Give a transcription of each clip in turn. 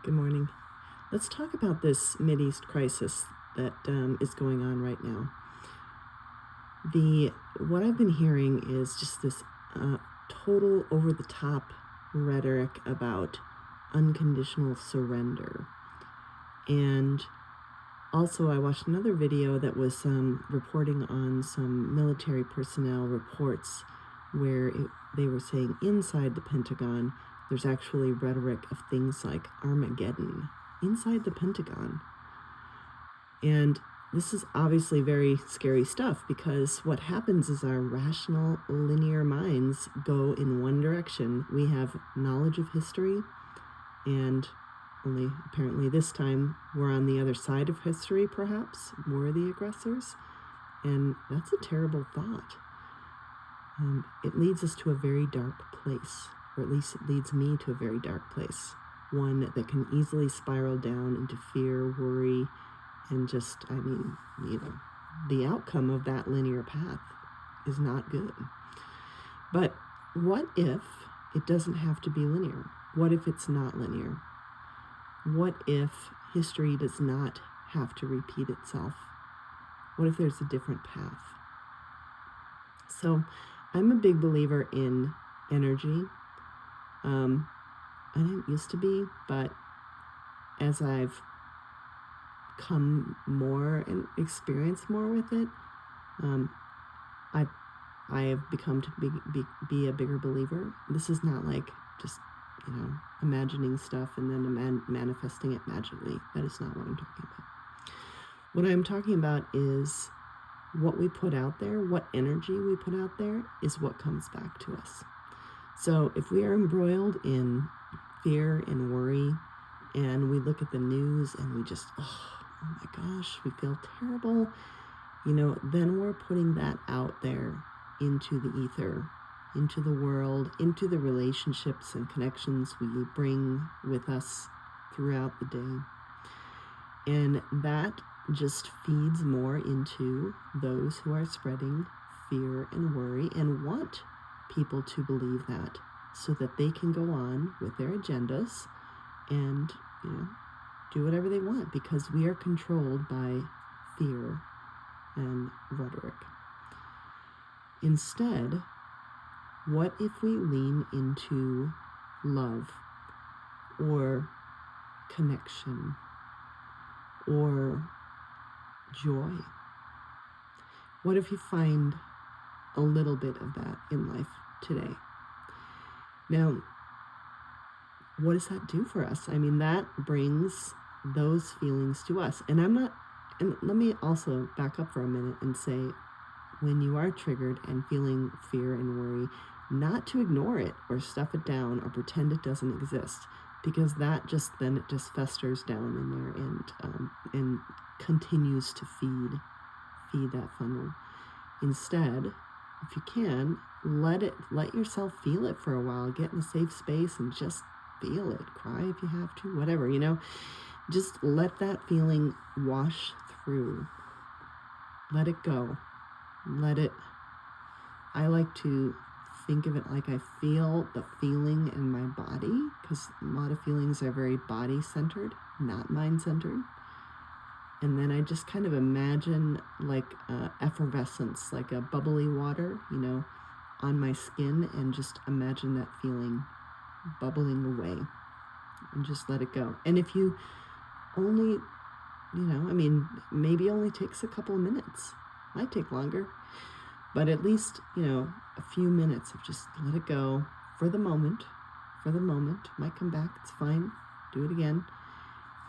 Good morning. Let's talk about this Mideast crisis that is going on right now. What I've been hearing is just this total over-the-top rhetoric about unconditional surrender. And also, I watched another video that was reporting on some military personnel reports where they were saying inside the Pentagon, there's actually rhetoric of things like Armageddon inside the Pentagon. And this is obviously very scary stuff, because what happens is our rational, linear minds go in one direction. We have knowledge of history, and only apparently this time we're on the other side of history, perhaps. We're the aggressors. And that's a terrible thought. It leads us to a very dark place, or at least it leads me to a very dark place, one that can easily spiral down into fear, worry, and just, the outcome of that linear path is not good. But what if it doesn't have to be linear? What if it's not linear? What if history does not have to repeat itself? What if there's a different path? So I'm a big believer in energy. I didn't used to be, but as I've come more and experienced more with it, I have become to be a bigger believer. This is not like just, imagining stuff and then manifesting it magically. That is not what I'm talking about. What I'm talking about is what we put out there, what energy we put out there is what comes back to us. So if we are embroiled in fear and worry, and we look at the news and we just, oh my gosh, we feel terrible, then we're putting that out there into the ether, into the world, into the relationships and connections we bring with us throughout the day. And that just feeds more into those who are spreading fear and worry and want people to believe that, so that they can go on with their agendas and, do whatever they want, because we are controlled by fear and rhetoric. Instead, what if we lean into love or connection or joy? What if you find a little bit of that in life today? Now, what does that do for us? That brings those feelings to us. And let me also back up for a minute and say, when you are triggered and feeling fear and worry, not to ignore it or stuff it down or pretend it doesn't exist, because that just festers down in there and continues to feed that funnel. Instead, if you can, let yourself feel it for a while. Get in a safe space and just feel it. Cry if you have to, whatever, just let that feeling wash through. Let it go. I like to think of it like I feel the feeling in my body, because a lot of feelings are very body-centered, not mind-centered. And then I just kind of imagine like effervescence, like a bubbly water, on my skin, and just imagine that feeling bubbling away and just let it go. And if you only, maybe only takes a couple of minutes, might take longer, but at least, a few minutes of just let it go for the moment, might come back, it's fine, do it again,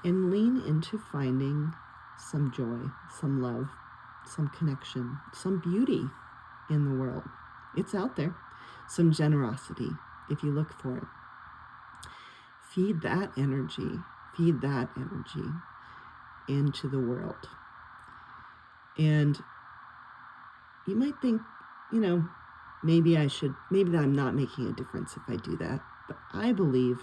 and lean into finding some joy, some love, some connection, some beauty in the world. It's out there. Some generosity, if you look for it. Feed that energy into the world. And you might think, maybe I'm not making a difference if I do that. But I believe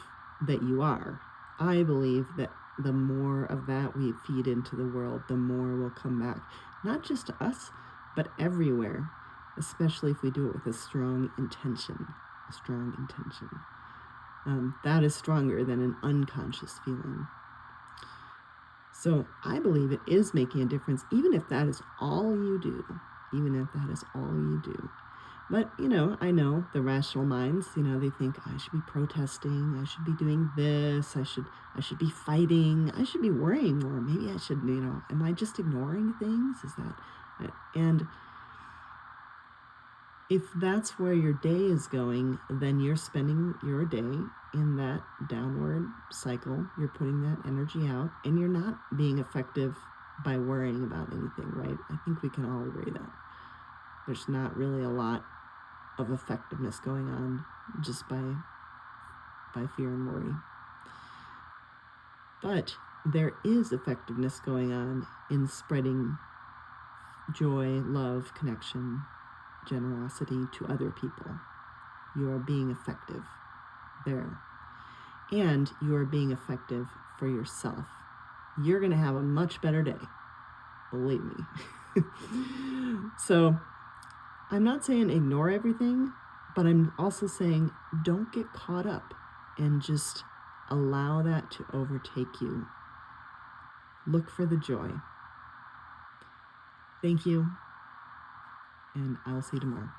that you are. I believe that the more of that we feed into the world, the more will come back. Not just to us, but everywhere, especially if we do it with a strong intention. That is stronger than an unconscious feeling. So I believe it is making a difference, even if that is all you do. Even if that is all you do. But, I know the rational minds, they think I should be protesting, I should be doing this, I should be fighting, I should be worrying more. Maybe I should, am I just ignoring things? Is that, and if that's where your day is going, then you're spending your day in that downward cycle. You're putting that energy out, and you're not being effective by worrying about anything, right? I think we can all agree that there's not really a lot of effectiveness going on just by fear and worry. But there is effectiveness going on in spreading joy, love, connection, generosity to other people. You are being effective there. And you are being effective for yourself. You're going to have a much better day. Believe me. So I'm not saying ignore everything, but I'm also saying don't get caught up and just allow that to overtake you. Look for the joy. Thank you, and I'll see you tomorrow.